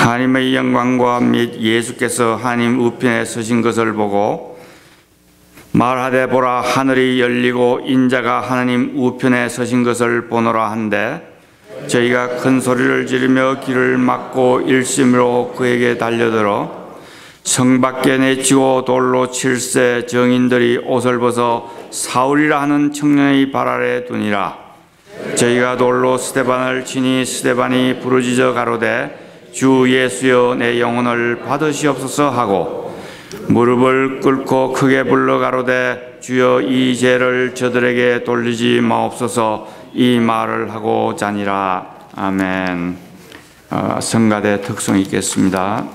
하나님의 영광과 및 예수께서 하나님 우편에 서신 것을 보고 말하되 보라 하늘이 열리고 인자가 하나님 우편에 서신 것을 보노라 한데 저희가 큰 소리를 지르며 길을 막고 일심으로 그에게 달려들어 성 밖에 내치고 돌로 칠세 정인들이 옷을 벗어 사울이라 하는 청년의 발 아래 두니라. 저희가 돌로 스데반을 치니 스데반이 부르짖어 가로되 주 예수여 내 영혼을 받으시옵소서 하고 무릎을 꿇고 크게 불러 가로되 주여 이 죄를 저들에게 돌리지 마옵소서 이 말을 하고 자니라. 아멘. 성가대 특송 있겠습니다.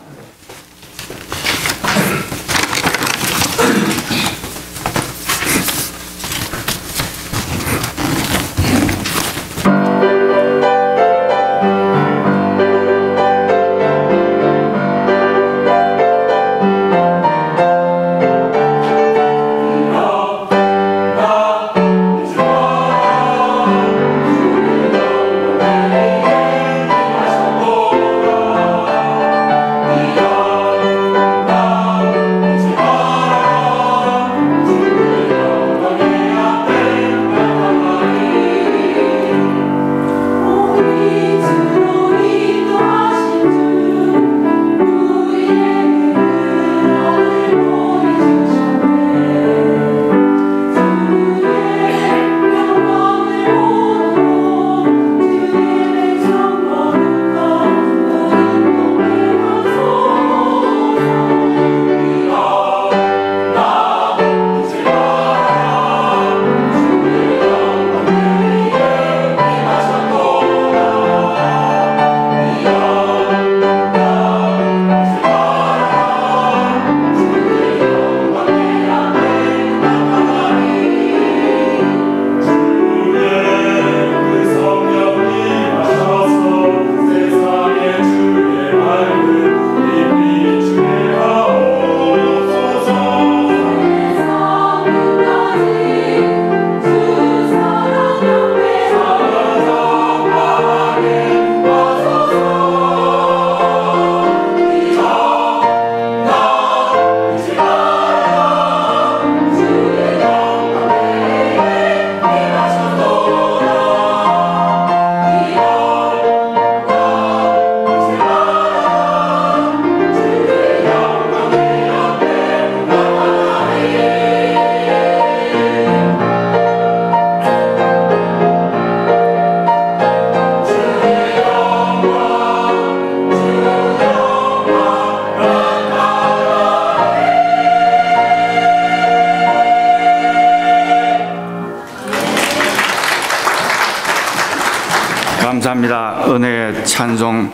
감사합니다. 은혜의 찬송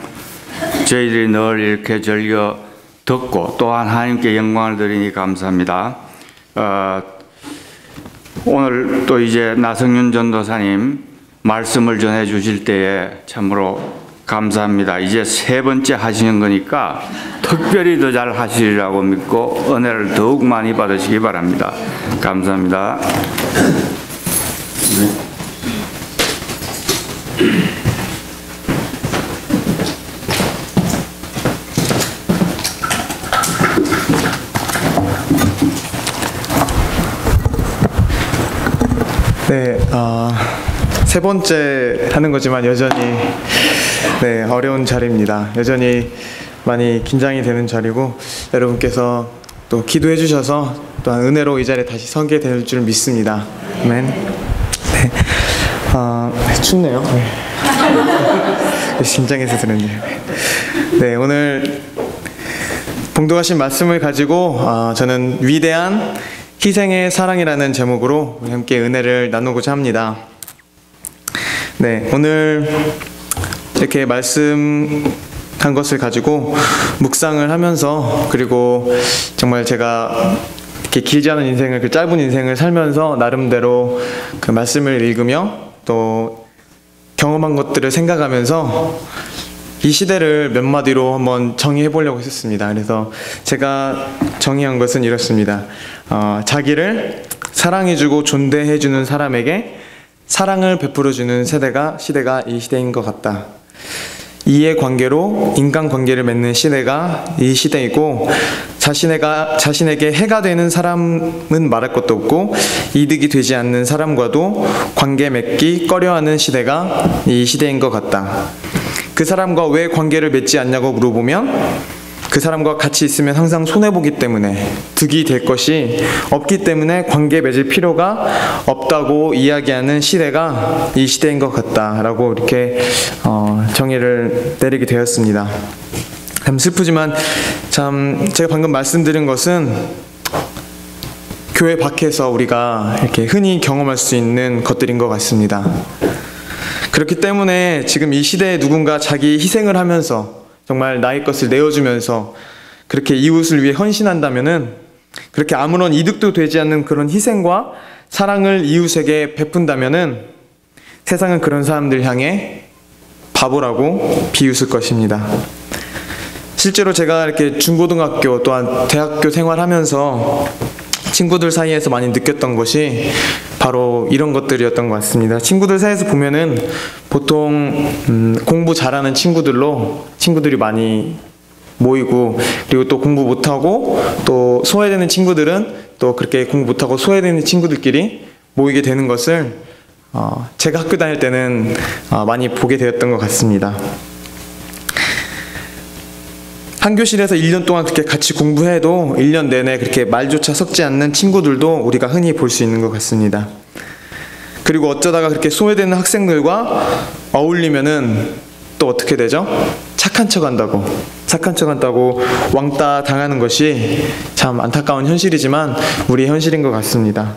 저희들이 늘 이렇게 즐겨 듣고 또한 하나님께 영광을 드리니 감사합니다. 오늘 또 이제 나성윤 전도사님 말씀을 전해 주실 때에 참으로 감사합니다. 이제 세 번째 하시는 거니까 특별히 더 잘 하시리라고 믿고 은혜를 더욱 많이 받으시기 바랍니다. 감사합니다. 네, 세 번째 하는 거지만 여전히 어려운 자리입니다. 여전히 많이 긴장이 되는 자리고 여러분께서 또 기도해 주셔서 또한 은혜로 이 자리에 다시 서게 될 줄 믿습니다. 아멘. 네, 춥네요. 네. 긴장해서 들었네요. 네, 오늘 봉독하신 말씀을 가지고 저는 위대한 희생의 사랑이라는 제목으로 우리 함께 은혜를 나누고자 합니다. 네, 오늘 이렇게 말씀한 것을 가지고 묵상을 하면서 그리고 정말 제가 이렇게 길지 않은 인생을 그 짧은 인생을 살면서 나름대로 그 말씀을 읽으며 또 경험한 것들을 생각하면서 이 시대를 몇 마디로 한번 정의해 보려고 했었습니다. 그래서 제가 정의한 것은 이렇습니다. 자기를 사랑해주고 존대해주는 사람에게 사랑을 베풀어주는 시대가 이 시대인 것 같다. 이해관계로 인간관계를 맺는 시대가 이 시대이고, 자신에게 해가 되는 사람은 말할 것도 없고 이득이 되지 않는 사람과도 관계 맺기 꺼려하는 시대가 이 시대인 것 같다. 그 사람과 왜 관계를 맺지 않냐고 물어보면 그 사람과 같이 있으면 항상 손해보기 때문에, 득이 될 것이 없기 때문에 관계 맺을 필요가 없다고 이야기하는 시대가 이 시대인 것 같다라고 이렇게 정의를 내리게 되었습니다. 참 슬프지만 참 제가 방금 말씀드린 것은 교회 밖에서 우리가 이렇게 흔히 경험할 수 있는 것들인 것 같습니다. 그렇기 때문에 지금 이 시대에 누군가 자기 희생을 하면서 정말 나의 것을 내어주면서 그렇게 이웃을 위해 헌신한다면은, 그렇게 아무런 이득도 되지 않는 그런 희생과 사랑을 이웃에게 베푼다면은 세상은 그런 사람들 향해 바보라고 비웃을 것입니다. 실제로 제가 이렇게 중고등학교 또한 대학교 생활하면서 친구들 사이에서 많이 느꼈던 것이 바로 이런 것들이었던 것 같습니다. 친구들 사이에서 보면은 보통 공부 잘하는 친구들이 많이 모이고, 그리고 또 공부 못하고 또 소외되는 친구들은 또 그렇게 공부 못하고 소외되는 친구들끼리 모이게 되는 것을 제가 학교 다닐 때는 많이 보게 되었던 것 같습니다. 한 교실에서 1년 동안 그렇게 같이 공부해도 1년 내내 그렇게 말조차 섞지 않는 친구들도 우리가 흔히 볼 수 있는 것 같습니다. 그리고 어쩌다가 그렇게 소외되는 학생들과 어울리면은 또 어떻게 되죠? 착한 척 한다고 왕따 당하는 것이 참 안타까운 현실이지만 우리의 현실인 것 같습니다.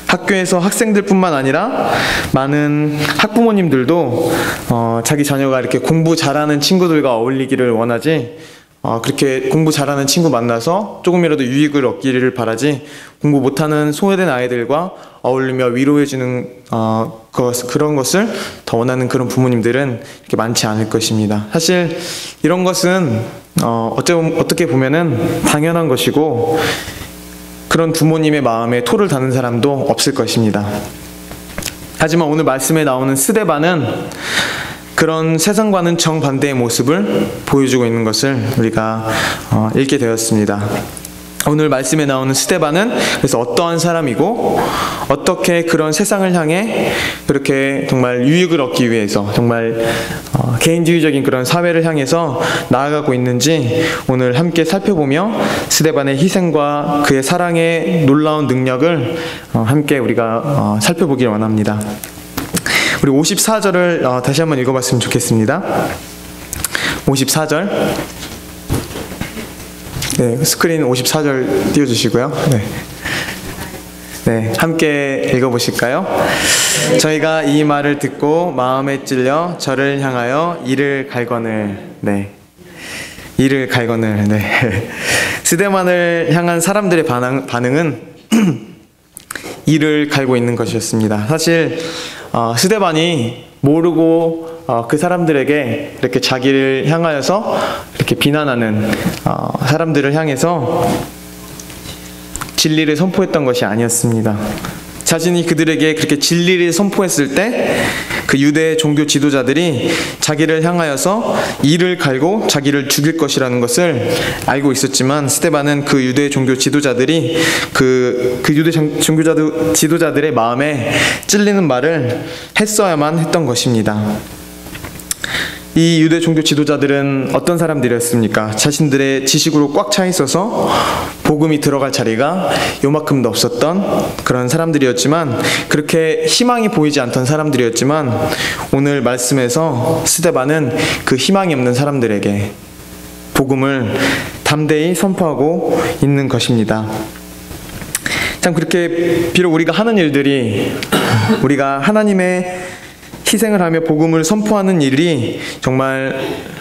학교에서 학생들뿐만 아니라 많은 학부모님들도 자기 자녀가 이렇게 공부 잘하는 친구들과 어울리기를 원하지, 그렇게 공부 잘하는 친구 만나서 조금이라도 유익을 얻기를 바라지, 공부 못하는 소외된 아이들과 어울리며 위로해주는 그런 것을 더 원하는 그런 부모님들은 이렇게 많지 않을 것입니다. 사실 이런 것은 어떻게 보면은 당연한 것이고, 그런 부모님의 마음에 토를 다는 사람도 없을 것입니다. 하지만 오늘 말씀에 나오는 스데반은 그런 세상과는 정반대의 모습을 보여주고 있는 것을 우리가 읽게 되었습니다. 오늘 말씀에 나오는 스데반은 그래서 어떠한 사람이고, 어떻게 그런 세상을 향해 그렇게 정말 유익을 얻기 위해서 정말 개인주의적인 그런 사회를 향해서 나아가고 있는지 오늘 함께 살펴보며 스데반의 희생과 그의 사랑의 놀라운 능력을 함께 우리가 살펴보길 원합니다. 우리 54절을 다시 한번 읽어봤으면 좋겠습니다. 54절. 네, 스크린 54절 띄워주시고요. 네, 함께 읽어보실까요? 저희가 이 말을 듣고 마음에 찔려 저를 향하여 이를 갈거늘. 이를 갈거늘. 스데반을 향한 사람들의 반응은 이를 갈고 있는 것이었습니다. 사실 스데반이 모르고 그 사람들에게 이렇게 자기를 향하여서 이렇게 비난하는 사람들을 향해서 진리를 선포했던 것이 아니었습니다. 자신이 그들에게 그렇게 진리를 선포했을 때 그 유대 종교 지도자들이 자기를 향하여서 이를 갈고 자기를 죽일 것이라는 것을 알고 있었지만, 스데반은 그 유대 종교 지도자들이 그 유대 종교 지도자들의 마음에 찔리는 말을 했어야만 했던 것입니다. 이 유대 종교 지도자들은 어떤 사람들이었습니까? 자신들의 지식으로 꽉 차 있어서 복음이 들어갈 자리가 요만큼도 없었던 그런 사람들이었지만, 그렇게 희망이 보이지 않던 사람들이었지만, 오늘 말씀에서 스데반은 그 희망이 없는 사람들에게 복음을 담대히 선포하고 있는 것입니다. 참 그렇게 비록 우리가 하는 일들이, 우리가 하나님의 희생을 하며 복음을 선포하는 일이 정말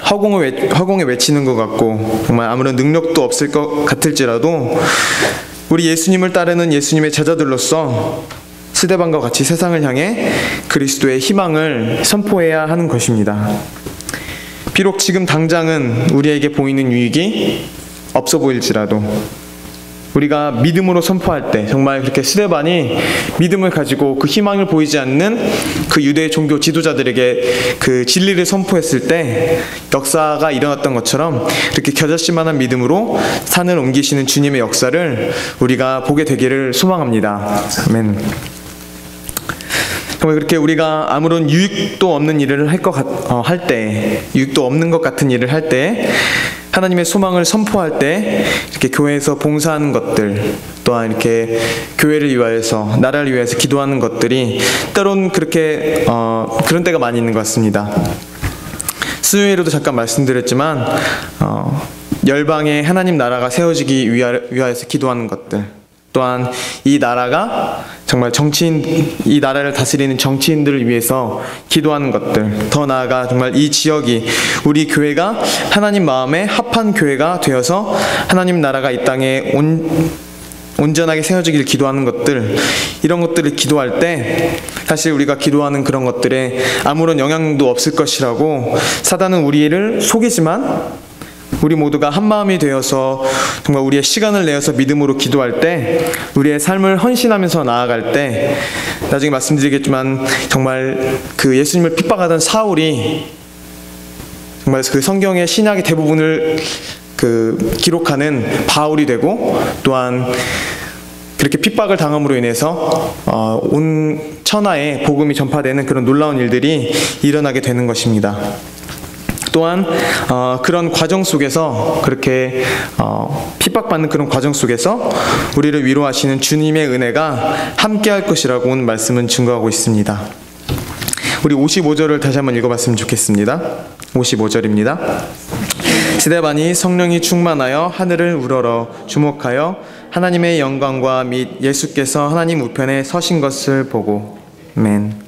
허공에 외치는 것 같고 정말 아무런 능력도 없을 것 같을지라도, 우리 예수님을 따르는 예수님의 제자들로서 스데반과 같이 세상을 향해 그리스도의 희망을 선포해야 하는 것입니다. 비록 지금 당장은 우리에게 보이는 유익이 없어 보일지라도, 우리가 믿음으로 선포할 때, 정말 그렇게 스데반이 믿음을 가지고 그 희망을 보이지 않는 그 유대 종교 지도자들에게 그 진리를 선포했을 때 역사가 일어났던 것처럼 이렇게 겨자씨만한 믿음으로 산을 옮기시는 주님의 역사를 우리가 보게 되기를 소망합니다. 아멘. 정말 그렇게 우리가 아무런 유익도 없는 일을 할 때, 유익도 없는 것 같은 일을 할 때, 하나님의 소망을 선포할 때 이렇게 교회에서 봉사하는 것들, 또한 이렇게 교회를 위하여서, 나라를 위해서 기도하는 것들이 때론 그렇게 그런 때가 많이 있는 것 같습니다. 수요일에도 잠깐 말씀드렸지만 열방에 하나님 나라가 세워지기 위하여서 기도하는 것들, 또한 이 나라가 정말 이 나라를 다스리는 정치인들을 위해서 기도하는 것들, 더 나아가 정말 이 지역이, 우리 교회가 하나님 마음에 합한 교회가 되어서 하나님 나라가 이 땅에 온전하게 세워지길 기도하는 것들, 이런 것들을 기도할 때 사실 우리가 기도하는 그런 것들에 아무런 영향도 없을 것이라고 사단은 우리를 속이지만, 우리 모두가 한마음이 되어서 정말 우리의 시간을 내어서 믿음으로 기도할 때, 우리의 삶을 헌신하면서 나아갈 때, 나중에 말씀드리겠지만 정말 그 예수님을 핍박하던 사울이 정말 그 성경의 신약의 대부분을 기록하는 바울이 되고, 또한 그렇게 핍박을 당함으로 인해서 온 천하에 복음이 전파되는 그런 놀라운 일들이 일어나게 되는 것입니다. 또한 그런 과정 속에서, 그렇게 핍박받는 그런 과정 속에서 우리를 위로하시는 주님의 은혜가 함께할 것이라고 오늘 말씀은 증거하고 있습니다. 우리 55절을 다시 한번 읽어봤으면 좋겠습니다. 55절입니다. 스데반이 성령이 충만하여 하늘을 우러러 주목하여 하나님의 영광과 및 예수께서 하나님 우편에 서신 것을 보고. 아멘.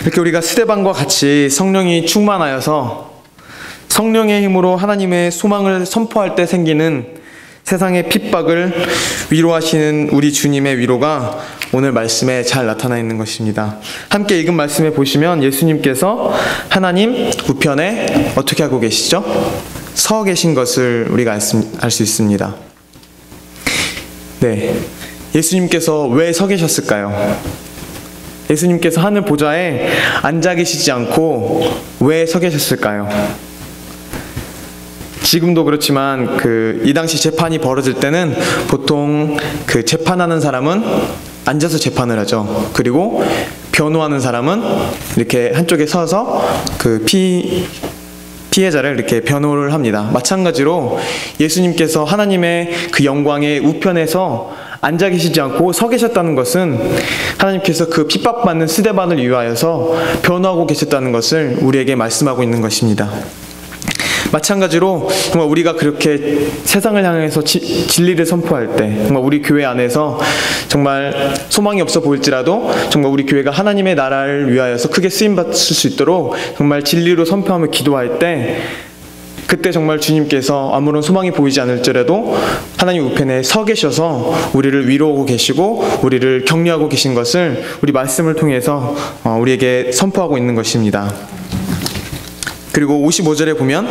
이렇게 우리가 스데반과 같이 성령이 충만하여서 성령의 힘으로 하나님의 소망을 선포할 때 생기는 세상의 핍박을 위로하시는 우리 주님의 위로가 오늘 말씀에 잘 나타나 있는 것입니다. 함께 읽은 말씀에 보시면 예수님께서 하나님 우편에 어떻게 하고 계시죠? 서 계신 것을 우리가 알 수 있습니다. 네, 예수님께서 왜 서 계셨을까요? 예수님께서 하늘 보좌에 앉아 계시지 않고 왜 서 계셨을까요? 지금도 그렇지만 이 당시 재판이 벌어질 때는 보통 그 재판하는 사람은 앉아서 재판을 하죠. 그리고 변호하는 사람은 이렇게 한쪽에 서서 그 피해자를 이렇게 변호를 합니다. 마찬가지로 예수님께서 하나님의 그 영광의 우편에서 앉아 계시지 않고 서 계셨다는 것은 하나님께서 그 핍박받는 스데반을 위하여서 변호하고 계셨다는 것을 우리에게 말씀하고 있는 것입니다. 마찬가지로 정말 우리가 그렇게 세상을 향해서 진리를 선포할 때, 정말 우리 교회 안에서 정말 소망이 없어 보일지라도 정말 우리 교회가 하나님의 나라를 위하여서 크게 쓰임받을 수 있도록 정말 진리로 선포하며 기도할 때, 그때 정말 주님께서 아무런 소망이 보이지 않을지라도 하나님 우편에 서 계셔서 우리를 위로하고 계시고 우리를 격려하고 계신 것을 우리 말씀을 통해서 우리에게 선포하고 있는 것입니다. 그리고 55절에 보면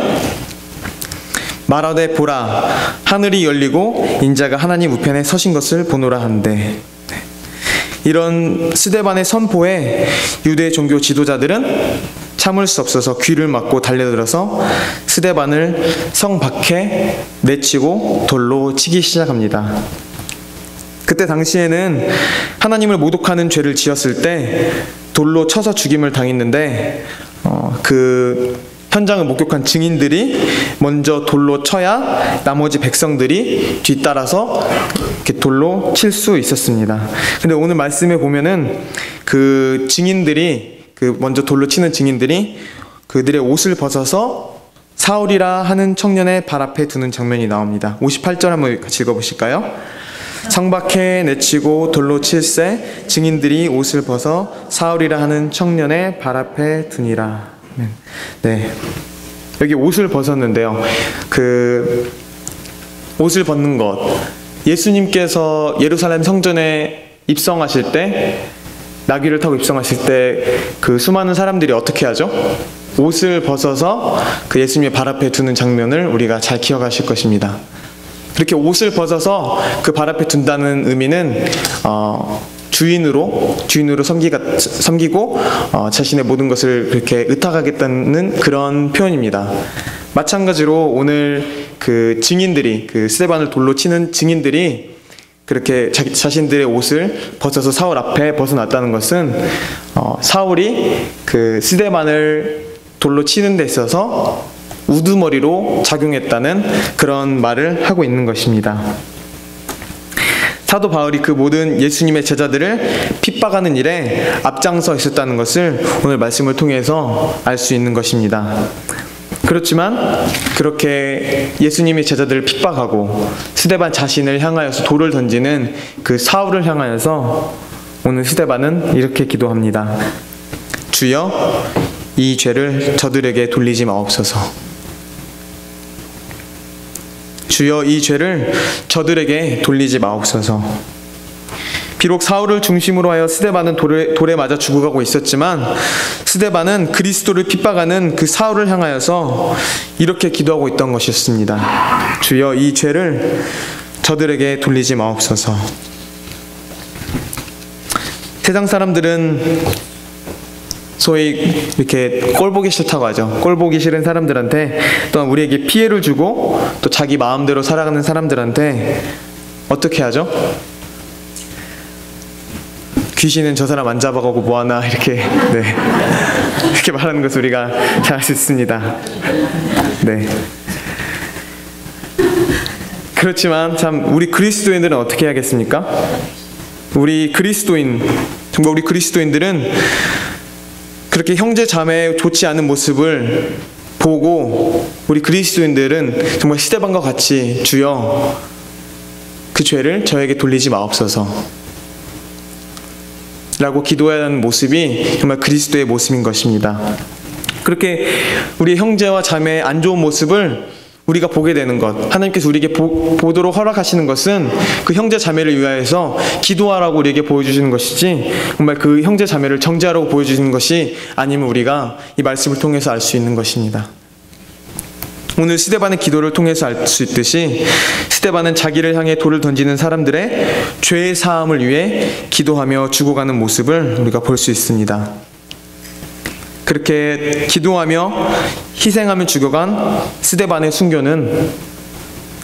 말하되 보라 하늘이 열리고 인자가 하나님 우편에 서신 것을 보노라 하는데, 이런 스데반의 선포에 유대 종교 지도자들은 참을 수 없어서 귀를 막고 달려들어서 스데반을 성 밖에 내치고 돌로 치기 시작합니다. 그때 당시에는 하나님을 모독하는 죄를 지었을 때 돌로 쳐서 죽임을 당했는데, 그 현장을 목격한 증인들이 먼저 돌로 쳐야 나머지 백성들이 뒤따라서 이렇게 돌로 칠 수 있었습니다. 근데 오늘 말씀에 보면은 그 증인들이, 그 먼저 돌로 치는 증인들이 그들의 옷을 벗어서 사울이라 하는 청년의 발 앞에 두는 장면이 나옵니다. 58절 한번 같이 읽어보실까요? 성 밖에 내치고 돌로 칠세 증인들이 옷을 벗어 사울이라 하는 청년의 발 앞에 두니라. 네, 여기 옷을 벗었는데요. 그 옷을 벗는 것, 예수님께서 예루살렘 성전에 입성하실 때, 나귀를 타고 입성하실 때 그 수많은 사람들이 어떻게 하죠? 옷을 벗어서 그 예수님의 발 앞에 두는 장면을 우리가 잘 기억하실 것입니다. 이렇게 옷을 벗어서 그 발 앞에 둔다는 의미는 주인으로 섬기고 자신의 모든 것을 그렇게 의탁하겠다는 그런 표현입니다. 마찬가지로 오늘 그 증인들이, 그 스데반을 돌로 치는 증인들이 그렇게 자신들의 옷을 벗어서 사울 앞에 벗어났다는 것은 사울이 그 스데반을 돌로 치는 데 있어서 우두머리로 작용했다는 그런 말을 하고 있는 것입니다. 사도 바울이 그 모든 예수님의 제자들을 핍박하는 일에 앞장서 있었다는 것을 오늘 말씀을 통해서 알 수 있는 것입니다. 그렇지만 그렇게 예수님의 제자들을 핍박하고 스데반 자신을 향하여서 돌을 던지는 그 사울을 향하여서 오늘 스데반은 이렇게 기도합니다. 주여, 이 죄를 저들에게 돌리지 마옵소서. 주여, 이 죄를 저들에게 돌리지 마옵소서. 비록 사울을 중심으로 하여 스데반은 돌에 맞아 죽어가고 있었지만 스데반은 그리스도를 핍박하는 그 사울을 향하여서 이렇게 기도하고 있던 것이었습니다. 주여, 이 죄를 저들에게 돌리지 마옵소서. 세상 사람들은 소위 이렇게 꼴보기 싫다고 하죠. 꼴보기 싫은 사람들한테, 또한 우리에게 피해를 주고 또 자기 마음대로 살아가는 사람들한테 어떻게 하죠? 귀신은 저 사람 안 잡아가고 뭐하나, 이렇게 이렇게 말하는 것을 우리가 잘 알 수 있습니다. 그렇지만 참 우리 그리스도인들은 어떻게 해야겠습니까? 우리 그리스도인들은 그렇게 형제 자매의 좋지 않은 모습을 보고 우리 그리스도인들은 정말 스데반과 같이 주여, 그 죄를 저에게 돌리지 마옵소서 라고 기도해야 하는 모습이 정말 그리스도의 모습인 것입니다. 그렇게 우리 형제와 자매의 안 좋은 모습을 우리가 보게 되는 것, 하나님께서 우리에게 보도록 허락하시는 것은 그 형제 자매를 위하여서 기도하라고 우리에게 보여주시는 것이지, 정말 그 형제 자매를 정죄하라고 보여주시는 것이 아니면 우리가 이 말씀을 통해서 알 수 있는 것입니다. 오늘 스데반의 기도를 통해서 알 수 있듯이 스데반은 자기를 향해 돌을 던지는 사람들의 죄의 사함을 위해 기도하며 죽어가는 모습을 우리가 볼 수 있습니다. 그렇게 기도하며 희생하며 죽어간 스데반의 순교는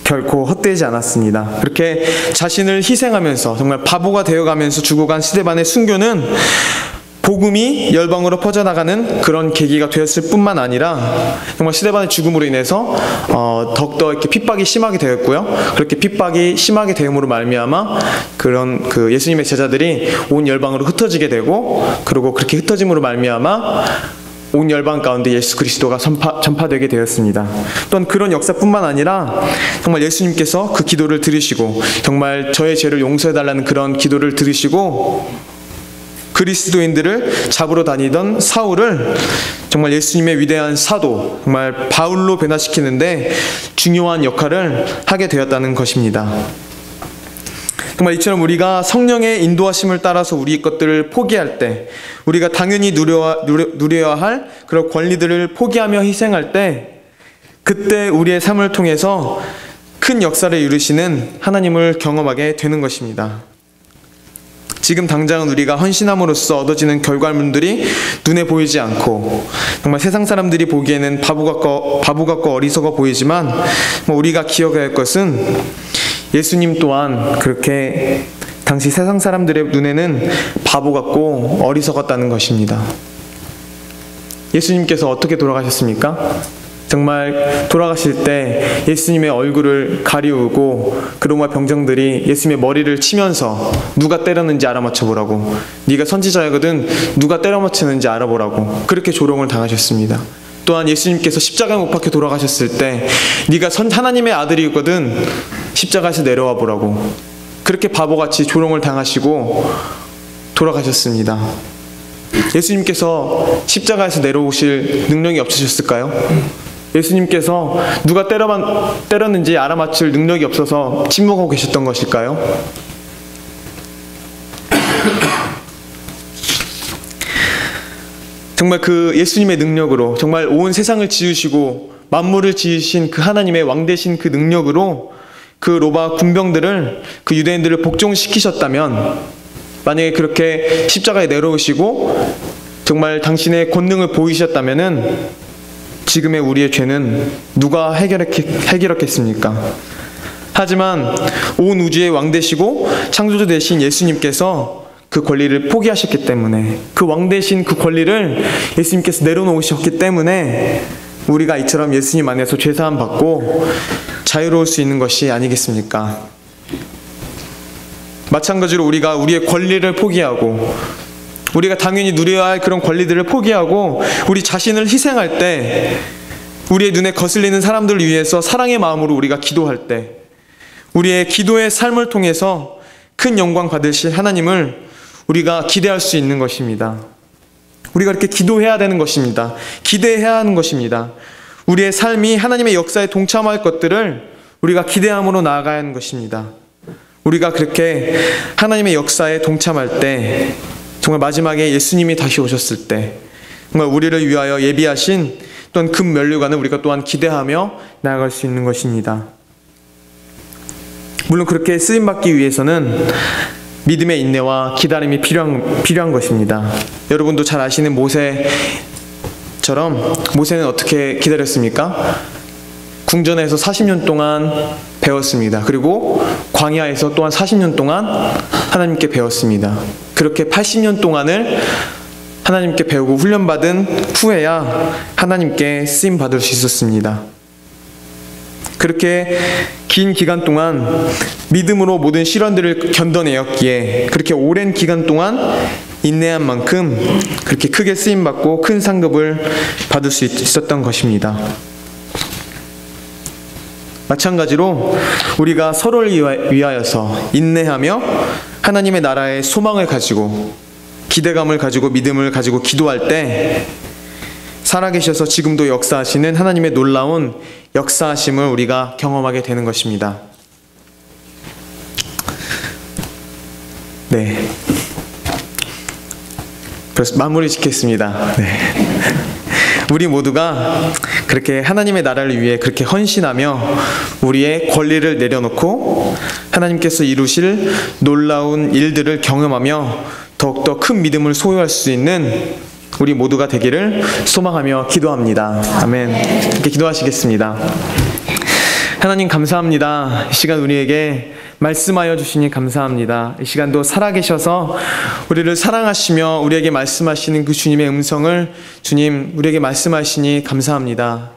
결코 헛되지 않았습니다. 그렇게 자신을 희생하면서 정말 바보가 되어가면서 죽어간 스데반의 순교는 복음이 열방으로 퍼져나가는 그런 계기가 되었을 뿐만 아니라 정말 스데반의 죽음으로 인해서 더욱더 이렇게 핍박이 심하게 되었고요. 그렇게 핍박이 심하게 되음으로 말미암아 그런 그 예수님의 제자들이 온 열방으로 흩어지게 되고, 그리고 그렇게 흩어짐으로 말미암아 온 열방 가운데 예수 그리스도가 전파되게 되었습니다. 또한 그런 역사뿐만 아니라 정말 예수님께서 그 기도를 들으시고 정말 저의 죄를 용서해달라는 그런 기도를 들으시고 그리스도인들을 잡으러 다니던 사울을 정말 예수님의 위대한 사도, 정말 바울로 변화시키는데 중요한 역할을 하게 되었다는 것입니다. 정말 이처럼 우리가 성령의 인도하심을 따라서 우리 것들을 포기할 때, 우리가 당연히 누려야 할 그런 권리들을 포기하며 희생할 때, 그때 우리의 삶을 통해서 큰 역사를 이루시는 하나님을 경험하게 되는 것입니다. 지금 당장은 우리가 헌신함으로써 얻어지는 결과물들이 눈에 보이지 않고 정말 세상 사람들이 보기에는 바보 같고 어리석어 보이지만 우리가 기억해야 할 것은 예수님 또한 그렇게 당시 세상 사람들의 눈에는 바보 같고 어리석었다는 것입니다. 예수님께서 어떻게 돌아가셨습니까? 정말 돌아가실 때 예수님의 얼굴을 가리우고 그 로마 병정들이 예수님의 머리를 치면서 누가 때렸는지 알아맞혀보라고, 네가 선지자이거든 누가 때려맞히는지 알아보라고 그렇게 조롱을 당하셨습니다. 또한 예수님께서 십자가에 못 박혀 돌아가셨을 때 네가 하나님의 아들이거든 십자가에서 내려와 보라고 그렇게 바보같이 조롱을 당하시고 돌아가셨습니다. 예수님께서 십자가에서 내려오실 능력이 없으셨을까요? 예수님께서 누가 때렸는지 알아맞힐 능력이 없어서 침묵하고 계셨던 것일까요? 정말 그 예수님의 능력으로, 정말 온 세상을 지으시고 만물을 지으신 그 하나님의 왕 되신 그 능력으로 그 로마 군병들을, 그 유대인들을 복종시키셨다면, 만약에 그렇게 십자가에 내려오시고 정말 당신의 권능을 보이셨다면은 지금의 우리의 죄는 누가 해결했겠습니까? 하지만 온 우주의 왕 되시고 창조주 되신 예수님께서 그 권리를 포기하셨기 때문에, 그 왕 되신 그 권리를 예수님께서 내려놓으셨기 때문에 우리가 이처럼 예수님 안에서 죄사함 받고 자유로울 수 있는 것이 아니겠습니까? 마찬가지로 우리가 우리의 권리를 포기하고, 우리가 당연히 누려야 할 그런 권리들을 포기하고 우리 자신을 희생할 때, 우리의 눈에 거슬리는 사람들을 위해서 사랑의 마음으로 우리가 기도할 때, 우리의 기도의 삶을 통해서 큰 영광 받으실 하나님을 우리가 기대할 수 있는 것입니다. 우리가 이렇게 기도해야 되는 것입니다. 기대해야 하는 것입니다. 우리의 삶이 하나님의 역사에 동참할 것들을 우리가 기대함으로 나아가야 하는 것입니다. 우리가 그렇게 하나님의 역사에 동참할 때, 정말 마지막에 예수님이 다시 오셨을 때 정말 우리를 위하여 예비하신 또한 금 면류관을 우리가 또한 기대하며 나아갈 수 있는 것입니다. 물론 그렇게 쓰임받기 위해서는 믿음의 인내와 기다림이 필요한 것입니다. 여러분도 잘 아시는 모세처럼, 모세는 어떻게 기다렸습니까? 궁전에서 40년 동안 배웠습니다. 그리고 광야에서 또한 40년 동안 하나님께 배웠습니다. 그렇게 80년 동안을 하나님께 배우고 훈련받은 후에야 하나님께 쓰임받을 수 있었습니다. 그렇게 긴 기간 동안 믿음으로 모든 시련들을 견뎌내었기에, 그렇게 오랜 기간 동안 인내한 만큼 그렇게 크게 쓰임받고 큰 상급을 받을 수 있었던 것입니다. 마찬가지로 우리가 서로를 위하여서 인내하며 하나님의 나라의 소망을 가지고, 기대감을 가지고, 믿음을 가지고 기도할 때 살아계셔서 지금도 역사하시는 하나님의 놀라운 역사하심을 우리가 경험하게 되는 것입니다. 네. 그래서 마무리 짓겠습니다. 네. 우리 모두가 그렇게 하나님의 나라를 위해 그렇게 헌신하며 우리의 권리를 내려놓고 하나님께서 이루실 놀라운 일들을 경험하며 더욱더 큰 믿음을 소유할 수 있는 우리 모두가 되기를 소망하며 기도합니다. 아멘. 이렇게 기도하시겠습니다. 하나님 감사합니다. 이 시간 우리에게 말씀하여 주시니 감사합니다. 이 시간도 살아계셔서 우리를 사랑하시며 우리에게 말씀하시는 그 주님의 음성을 주님 우리에게 말씀하시니 감사합니다.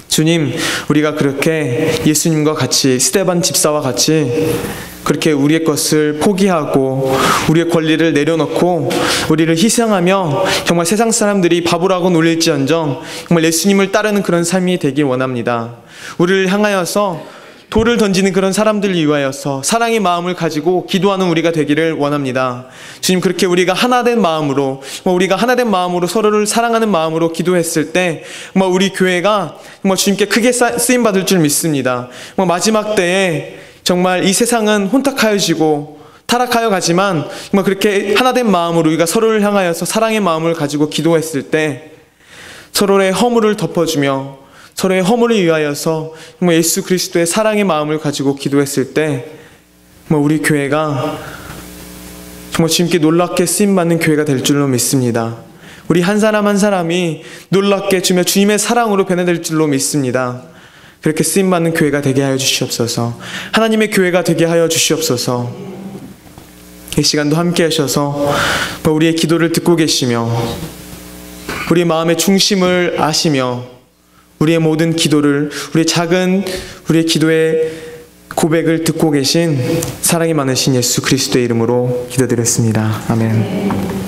주님, 우리가 그렇게 예수님과 같이, 스데반 집사와 같이 그렇게 우리의 것을 포기하고 우리의 권리를 내려놓고 우리를 희생하며 정말 세상 사람들이 바보라고 놀릴지언정 정말 예수님을 따르는 그런 삶이 되길 원합니다. 우리를 향하여서 돌을 던지는 그런 사람들을 위하여서 사랑의 마음을 가지고 기도하는 우리가 되기를 원합니다. 주님, 그렇게 우리가 하나된 마음으로, 서로를 사랑하는 마음으로 기도했을 때 정말 우리 교회가 정말 주님께 크게 쓰임받을 줄 믿습니다. 마지막 때에 정말 이 세상은 혼탁하여지고 타락하여 가지만 정말 그렇게 하나된 마음으로 우리가 서로를 향하여서 사랑의 마음을 가지고 기도했을 때 서로의 허물을 덮어주며 서로의 허물을 위하여서 정말 예수 그리스도의 사랑의 마음을 가지고 기도했을 때 정말 우리 교회가 정말 주님께 놀랍게 쓰임받는 교회가 될 줄로 믿습니다. 우리 한 사람 한 사람이 놀랍게 주님의 사랑으로 변화될 줄로 믿습니다. 그렇게 쓰임받는 교회가 되게 하여 주시옵소서. 하나님의 교회가 되게 하여 주시옵소서. 이 시간도 함께 하셔서 우리의 기도를 듣고 계시며 우리의 마음의 중심을 아시며 우리의 모든 기도를, 우리의 기도의 고백을 듣고 계신 사랑이 많으신 예수 그리스도의 이름으로 기도드렸습니다. 아멘.